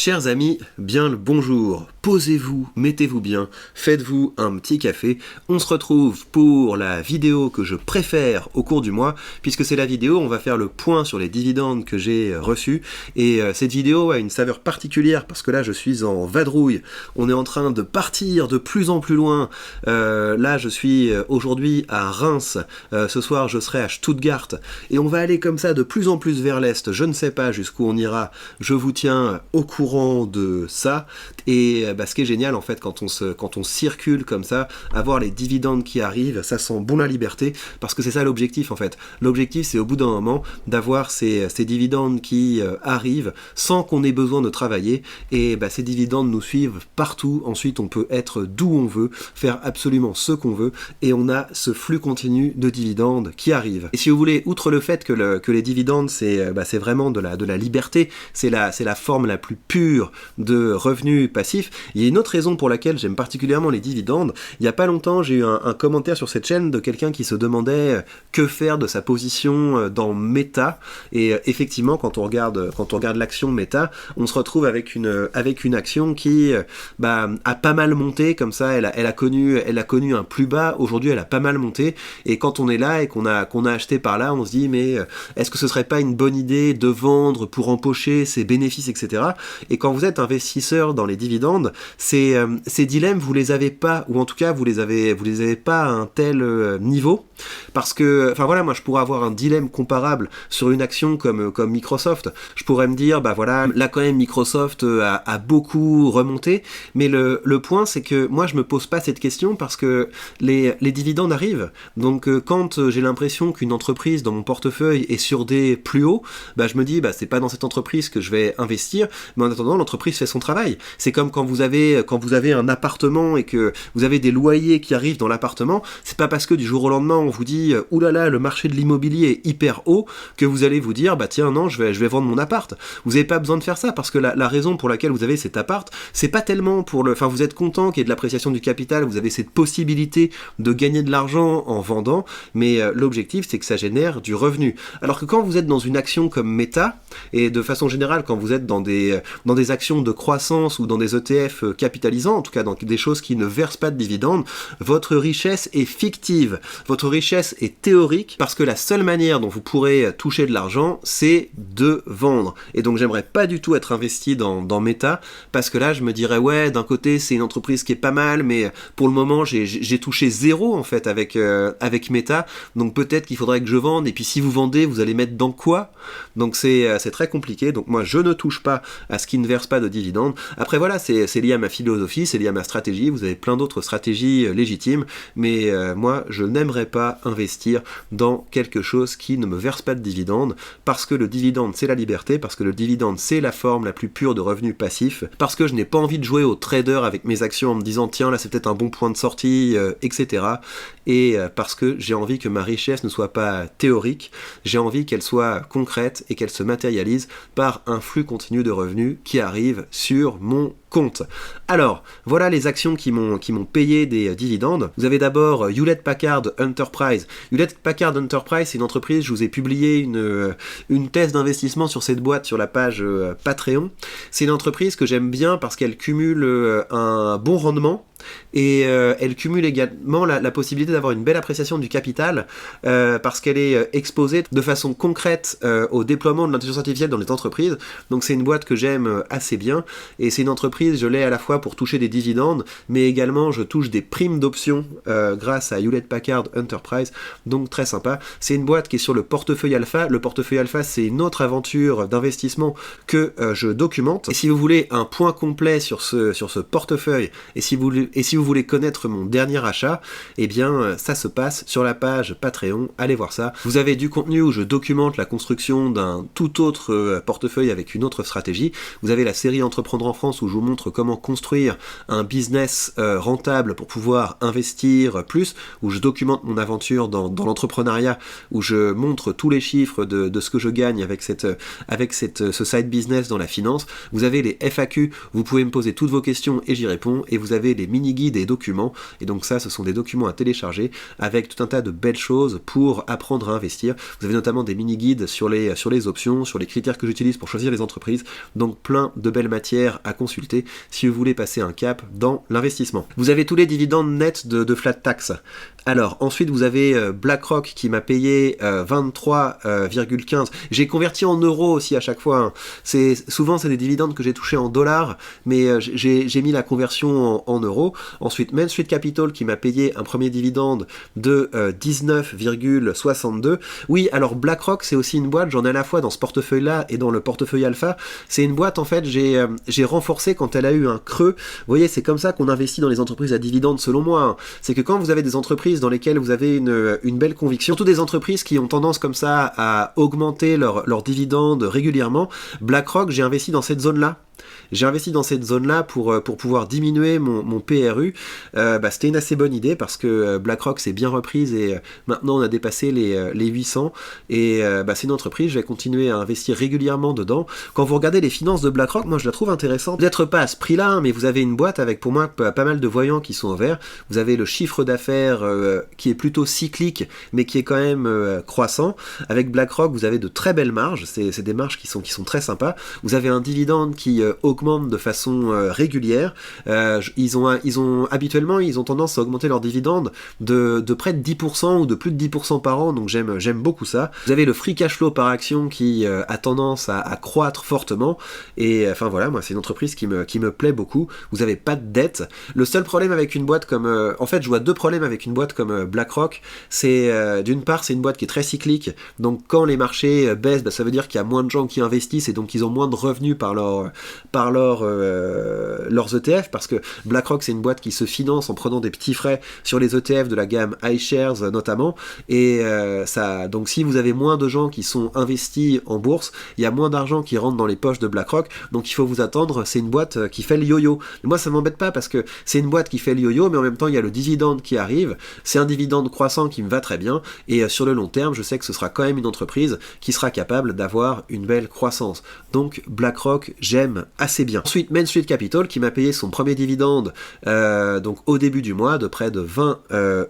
Chers amis, bien le bonjour, posez-vous, mettez-vous bien, faites-vous un petit café, on se retrouve pour la vidéo que je préfère au cours du mois, puisque c'est la vidéo où on va faire le point sur les dividendes que j'ai reçus, et cette vidéo a une saveur particulière, parce que là je suis en vadrouille, on est en train de partir de plus en plus loin, là je suis aujourd'hui à Reims, ce soir je serai à Stuttgart, et on va aller comme ça de plus en plus vers l'Est, je ne sais pas jusqu'où on ira, je vous tiens au courant de ça, et ce qui est génial en fait quand on circule comme ça, avoir les dividendes qui arrivent, ça sent bon la liberté, parce que c'est ça l'objectif en fait. L'objectif c'est au bout d'un moment d'avoir ces dividendes qui arrivent sans qu'on ait besoin de travailler, et ces dividendes nous suivent partout, ensuite on peut être d'où on veut, faire absolument ce qu'on veut, et on a ce flux continu de dividendes qui arrive. Et si vous voulez, outre le fait que les dividendes c'est vraiment de la liberté, c'est la forme la plus pure de revenus passifs, il y a une autre raison pour laquelle j'aime particulièrement les dividendes. Il n'y a pas longtemps, j'ai eu un commentaire sur cette chaîne de quelqu'un qui se demandait que faire de sa position dans Meta, et effectivement quand on regarde l'action Meta, on se retrouve avec une action qui a pas mal monté comme ça, elle a connu un plus bas, aujourd'hui elle a pas mal monté, et quand on est là et qu'on a acheté par là, on se dit mais est-ce que ce serait pas une bonne idée de vendre pour empocher ses bénéfices, etc. Et quand vous êtes investisseur dans les dividendes, ces dilemmes, vous les avez pas, ou en tout cas, vous les avez pas à un tel niveau, parce que, moi, je pourrais avoir un dilemme comparable sur une action comme Microsoft. Je pourrais me dire, là, quand même, Microsoft a beaucoup remonté, mais le point, c'est que moi, je me pose pas cette question parce que les dividendes arrivent. Donc, quand j'ai l'impression qu'une entreprise dans mon portefeuille est sur des plus hauts, je me dis, c'est pas dans cette entreprise que je vais investir, mais en attendant, l'entreprise fait son travail. C'est comme quand vous avez un appartement et que vous avez des loyers qui arrivent dans l'appartement, c'est pas parce que du jour au lendemain on vous dit oulala, le marché de l'immobilier est hyper haut que vous allez vous dire tiens non, je vais vendre mon appart. Vous n'avez pas besoin de faire ça, parce que la raison pour laquelle vous avez cet appart, c'est pas tellement vous êtes content qu'il y ait de l'appréciation du capital, vous avez cette possibilité de gagner de l'argent en vendant, mais l'objectif c'est que ça génère du revenu. Alors que quand vous êtes dans une action comme Meta, et de façon générale quand vous êtes dans des actions de croissance ou dans des ETF capitalisants, en tout cas dans des choses qui ne versent pas de dividendes, votre richesse est fictive, votre richesse est théorique, parce que la seule manière dont vous pourrez toucher de l'argent, c'est de vendre. Et donc j'aimerais pas du tout être investi dans Meta, parce que là je me dirais ouais, d'un côté c'est une entreprise qui est pas mal, mais pour le moment j'ai touché zéro en fait avec Meta, donc peut-être qu'il faudrait que je vende, et puis si vous vendez, vous allez mettre dans quoi? Donc c'est très compliqué, donc moi je ne touche pas à ce qui ne verse pas de dividendes. Après voilà, c'est lié à ma philosophie, c'est lié à ma stratégie, vous avez plein d'autres stratégies légitimes, mais moi je n'aimerais pas investir dans quelque chose qui ne me verse pas de dividendes, parce que le dividende c'est la liberté, parce que le dividende c'est la forme la plus pure de revenus passifs, parce que je n'ai pas envie de jouer au trader avec mes actions en me disant tiens là c'est peut-être un bon point de sortie, etc. Et parce que j'ai envie que ma richesse ne soit pas théorique, j'ai envie qu'elle soit concrète et qu'elle se matérialise par un flux continu de revenus qui arrive sur mon compte. Alors, voilà les actions qui m'ont payé des dividendes. Vous avez d'abord Hewlett Packard Enterprise. Hewlett Packard Enterprise, c'est une entreprise, je vous ai publié une thèse d'investissement sur cette boîte sur la page Patreon. C'est une entreprise que j'aime bien parce qu'elle cumule un bon rendement, et elle cumule également la possibilité d'avoir une belle appréciation du capital, parce qu'elle est exposée de façon concrète au déploiement de l'intelligence artificielle dans les entreprises. Donc c'est une boîte que j'aime assez bien, et c'est une entreprise, je l'ai à la fois pour toucher des dividendes, mais également je touche des primes d'options grâce à Hewlett Packard Enterprise, donc très sympa. C'est une boîte qui est sur le portefeuille alpha. Le portefeuille alpha, c'est une autre aventure d'investissement que je documente, et si vous voulez un point complet sur ce portefeuille, et si vous voulez connaître mon dernier achat, eh bien ça se passe sur la page Patreon, allez voir ça. Vous avez du contenu où je documente la construction d'un tout autre portefeuille avec une autre stratégie. Vous avez la série Entreprendre en France où je vous montre comment construire un business rentable pour pouvoir investir plus, où je documente mon aventure dans l'entrepreneuriat, où je montre tous les chiffres de ce que je gagne avec ce side business dans la finance. Vous avez les FAQ, vous pouvez me poser toutes vos questions et j'y réponds, et vous avez les mini-guides et documents, et donc ça, ce sont des documents à télécharger avec tout un tas de belles choses pour apprendre à investir. Vous avez notamment des mini-guides sur les options, sur les critères que j'utilise pour choisir les entreprises, donc plein de belles matières à consulter si vous voulez passer un cap dans l'investissement. Vous avez tous les dividendes nets de flat tax. Alors, ensuite, vous avez BlackRock qui m'a payé 23,15. J'ai converti en euros aussi à chaque fois. Souvent, c'est des dividendes que j'ai touchés en dollars, mais j'ai mis la conversion en euros. Ensuite, Main Street Capital qui m'a payé un premier dividende de 19,62. Oui, alors BlackRock, c'est aussi une boîte, j'en ai à la fois dans ce portefeuille-là et dans le portefeuille alpha. C'est une boîte, en fait, j'ai renforcé quand elle a eu un creux. Vous voyez, c'est comme ça qu'on investit dans les entreprises à dividendes, selon moi. C'est que quand vous avez des entreprises dans lesquelles vous avez une belle conviction, surtout des entreprises qui ont tendance comme ça à augmenter leurs dividendes régulièrement, BlackRock, j'ai investi dans cette zone-là. J'ai investi dans cette zone-là pour pouvoir diminuer mon PRU. C'était une assez bonne idée parce que BlackRock s'est bien reprise et maintenant on a dépassé les 800 et c'est une entreprise, je vais continuer à investir régulièrement dedans. Quand vous regardez les finances de BlackRock, moi je la trouve intéressante. Peut-être pas à ce prix-là, hein, mais vous avez une boîte avec pour moi pas mal de voyants qui sont au vert. Vous avez le chiffre d'affaires qui est plutôt cyclique mais qui est quand même croissant. Avec BlackRock, vous avez de très belles marges, c'est des marges qui sont très sympas. Vous avez un dividende qui augmente de façon régulière. Habituellement, ils ont tendance à augmenter leurs dividendes de près de 10% ou de plus de 10% par an, donc j'aime beaucoup ça. Vous avez le free cash flow par action qui a tendance à croître fortement, et enfin voilà, moi c'est une entreprise qui me plaît beaucoup. Vous avez pas de dette. Le seul problème avec une boîte comme... en fait, je vois deux problèmes avec une boîte comme BlackRock. C'est d'une part, c'est une boîte qui est très cyclique, donc quand les marchés baissent, ça veut dire qu'il y a moins de gens qui investissent et donc ils ont moins de revenus par leurs ETF, parce que BlackRock c'est une boîte qui se finance en prenant des petits frais sur les ETF de la gamme iShares notamment, et donc si vous avez moins de gens qui sont investis en bourse, il y a moins d'argent qui rentre dans les poches de BlackRock, donc il faut vous attendre. C'est une boîte qui fait le yo-yo. Mais moi ça m'embête pas parce que c'est une boîte qui fait le yo-yo, mais en même temps il y a le dividende qui arrive, c'est un dividende croissant qui me va très bien, et sur le long terme je sais que ce sera quand même une entreprise qui sera capable d'avoir une belle croissance. Donc BlackRock, j'aime assez bien. Ensuite, Main Street Capital qui m'a payé son premier dividende donc au début du mois de près de 20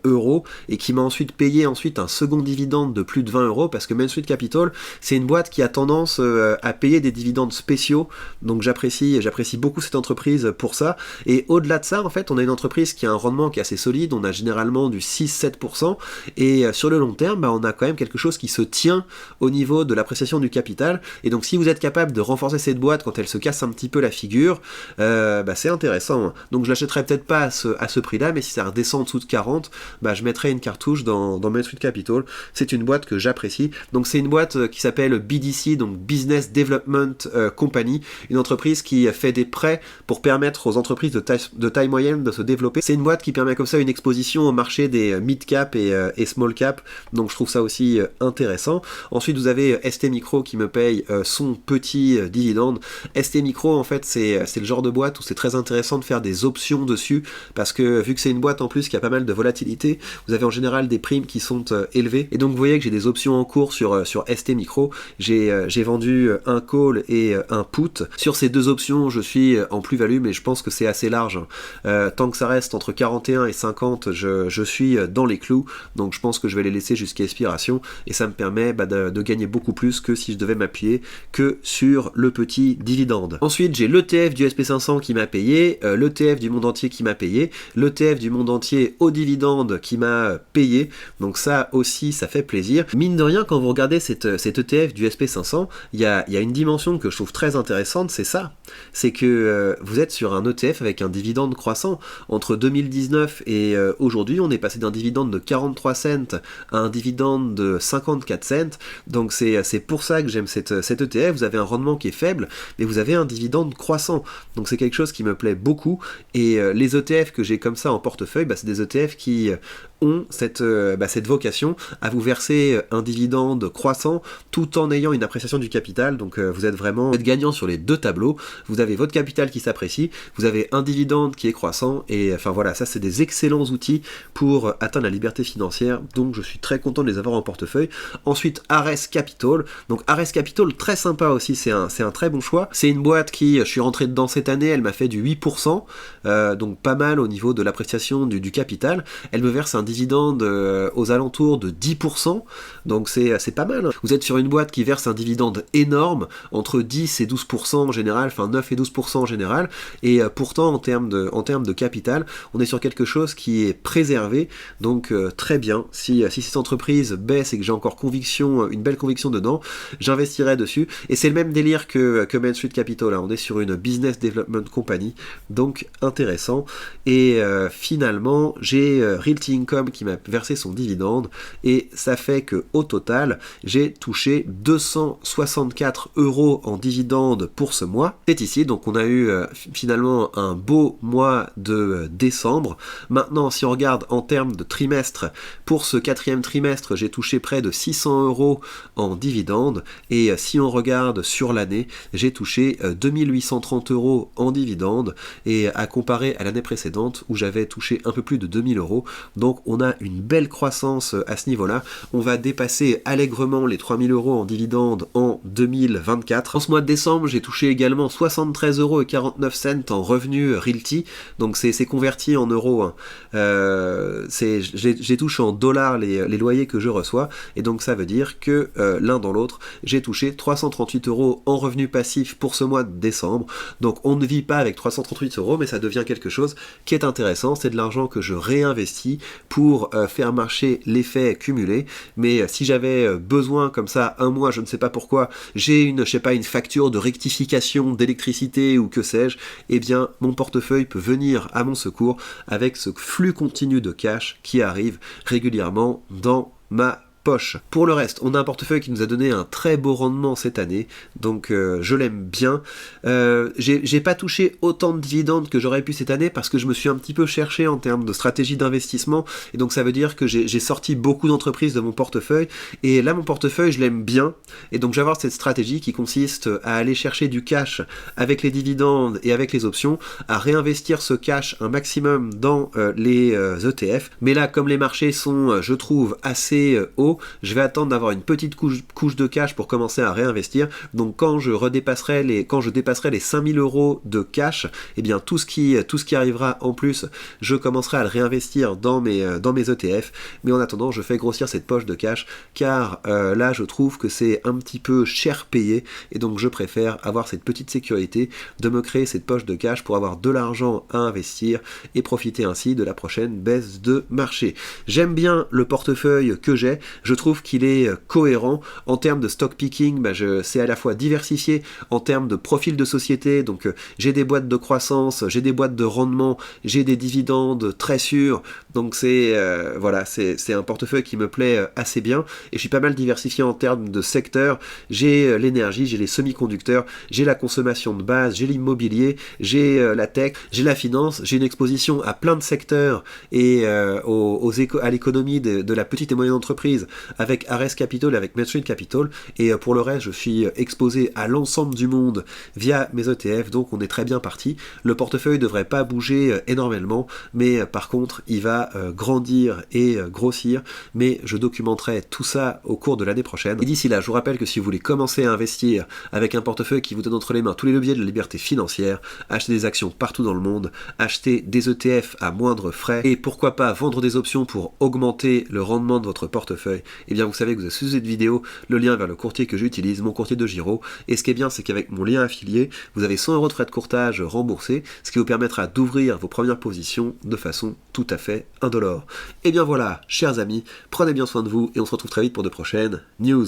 euros, et qui m'a ensuite payé un second dividende de plus de 20 euros, parce que Main Street Capital c'est une boîte qui a tendance à payer des dividendes spéciaux, donc j'apprécie beaucoup cette entreprise pour ça. Et au-delà de ça, en fait, on a une entreprise qui a un rendement qui est assez solide, on a généralement du 6-7%, et sur le long terme, on a quand même quelque chose qui se tient au niveau de l'appréciation du capital. Et donc si vous êtes capable de renforcer cette boîte quand elle se casse un petit peu la figure, c'est intéressant. Donc je l'achèterai peut-être pas à ce prix-là, mais si ça redescend en dessous de 40, je mettrai une cartouche dans Main Street Capital. C'est une boîte que j'apprécie. Donc c'est une boîte qui s'appelle BDC, donc Business Development Company, une entreprise qui fait des prêts pour permettre aux entreprises de taille moyenne de se développer. C'est une boîte qui permet comme ça une exposition au marché des mid-cap et small-cap, donc je trouve ça aussi intéressant. Ensuite vous avez ST Micro qui me paye son petit dividende. ST Micro, en fait, c'est le genre de boîte où c'est très intéressant de faire des options dessus, parce que vu que c'est une boîte en plus qui a pas mal de volatilité, vous avez en général des primes qui sont élevées, et donc vous voyez que j'ai des options en cours sur ST Micro. J'ai vendu un call et un put. Sur ces deux options, je suis en plus-value, mais je pense que c'est assez large. Tant que ça reste entre 41 et 50, je suis dans les clous, donc je pense que je vais les laisser jusqu'à expiration, et ça me permet de gagner beaucoup plus que si je devais m'appuyer que sur le petit dividende. Ensuite, j'ai l'ETF du SP500 qui m'a payé, l'ETF du monde entier qui m'a payé, l'ETF du monde entier au dividende qui m'a payé, donc ça aussi, ça fait plaisir. Mine de rien, quand vous regardez cet ETF du SP500, il y a une dimension que je trouve très intéressante, c'est ça, c'est que vous êtes sur un ETF avec un dividende croissant. Entre 2019 et aujourd'hui, on est passé d'un dividende de 43 cents à un dividende de 54 cents, donc c'est pour ça que j'aime cet ETF. Vous avez un rendement qui est faible, mais vous avez un dividende croissant, donc c'est quelque chose qui me plaît beaucoup. Et les ETF que j'ai comme ça en portefeuille, c'est des ETF qui ont cette vocation à vous verser un dividende croissant tout en ayant une appréciation du capital. Donc vous êtes gagnant sur les deux tableaux. Vous avez votre capital qui s'apprécie, vous avez un dividende qui est croissant, et enfin voilà, ça c'est des excellents outils pour atteindre la liberté financière, donc je suis très content de les avoir en portefeuille. Ensuite, Ares Capital. Donc Ares Capital, très sympa aussi, c'est un très bon choix. C'est une boîte qui, je suis rentré dedans cette année, elle m'a fait du 8%, donc pas mal au niveau de l'appréciation du capital. Elle me verse un dividende aux alentours de 10%, donc c'est pas mal. Vous êtes sur une boîte qui verse un dividende énorme, entre 10 et 12% en général, enfin 9 et 12% en général, et pourtant en termes de capital, on est sur quelque chose qui est préservé, donc très bien. Si cette entreprise baisse et que j'ai encore une belle conviction dedans, j'investirai dessus, et c'est le même délire que Main Street Capital, là. On est sur une business development company, donc intéressant. Et finalement, j'ai Realty Income qui m'a versé son dividende, et ça fait que au total, j'ai touché 264 € en dividende pour ce mois. C'est ici, donc on a eu finalement un beau mois de décembre. Maintenant, si on regarde en termes de trimestre, pour ce 4e trimestre, j'ai touché près de 600 € en dividende, et si on regarde sur l'année, j'ai touché 2830 € en dividende, et à comparer à l'année précédente où j'avais touché un peu plus de 2000 €. Donc on a une belle croissance à ce niveau-là. On va dépasser allègrement les 3000 € en dividende en 2024. En ce mois de décembre, j'ai touché également 73,49 € en revenus Realty, donc c'est converti en euros, hein. J'ai touché en dollars les loyers que je reçois, et donc ça veut dire que l'un dans l'autre, j'ai touché 338 € en revenus passifs pour ce mois de décembre. Donc on ne vit pas avec 338 €, mais ça devient quelque chose qui est intéressant. C'est de l'argent que je réinvestis pour faire marcher l'effet cumulé. Mais si j'avais besoin comme ça un mois, je ne sais pas pourquoi, j'ai une facture de rectification d'électricité ou que sais-je, eh bien mon portefeuille peut venir à mon secours avec ce flux continu de cash qui arrive régulièrement dans ma poche. Pour le reste, on a un portefeuille qui nous a donné un très beau rendement cette année, donc je l'aime bien. J'ai pas touché autant de dividendes que j'aurais pu cette année parce que je me suis un petit peu cherché en termes de stratégie d'investissement, et donc ça veut dire que j'ai sorti beaucoup d'entreprises de mon portefeuille, et là mon portefeuille je l'aime bien, et donc je vais avoir cette stratégie qui consiste à aller chercher du cash avec les dividendes et avec les options, à réinvestir ce cash un maximum dans les ETF, mais là comme les marchés sont, je trouve, assez hauts, je vais attendre d'avoir une petite couche de cash pour commencer à réinvestir. Donc quand je dépasserai les 5000 € de cash, eh bien tout ce qui arrivera en plus, je commencerai à le réinvestir dans mes ETF. Mais en attendant, je fais grossir cette poche de cash, car là je trouve que c'est un petit peu cher payé, et donc je préfère avoir cette petite sécurité de me créer cette poche de cash pour avoir de l'argent à investir et profiter ainsi de la prochaine baisse de marché. J'aime bien le portefeuille que j'ai. Je trouve qu'il est cohérent en termes de stock picking. C'est à la fois diversifié en termes de profil de société, donc j'ai des boîtes de croissance, j'ai des boîtes de rendement, j'ai des dividendes très sûrs, donc c'est un portefeuille qui me plaît assez bien, et je suis pas mal diversifié en termes de secteur. J'ai l'énergie, j'ai les semi-conducteurs, j'ai la consommation de base, j'ai l'immobilier, j'ai la tech, j'ai la finance, j'ai une exposition à plein de secteurs et à l'économie de la petite et moyenne entreprise avec Ares Capital, avec Main Street Capital, et pour le reste je suis exposé à l'ensemble du monde via mes ETF, donc on est très bien parti. Le portefeuille devrait pas bouger énormément, mais par contre il va grandir et grossir, mais je documenterai tout ça au cours de l'année prochaine. Et d'ici là, je vous rappelle que si vous voulez commencer à investir avec un portefeuille qui vous donne entre les mains tous les leviers de la liberté financière, acheter des actions partout dans le monde, acheter des ETF à moindre frais, et pourquoi pas vendre des options pour augmenter le rendement de votre portefeuille, et bien vous savez que vous avez sous cette vidéo le lien vers le courtier que j'utilise, mon courtier de Giro, et ce qui est bien, c'est qu'avec mon lien affilié, vous avez 100 € de frais de courtage remboursés, ce qui vous permettra d'ouvrir vos premières positions de façon tout à fait indolore. Et bien voilà, chers amis, prenez bien soin de vous, et on se retrouve très vite pour de prochaines news.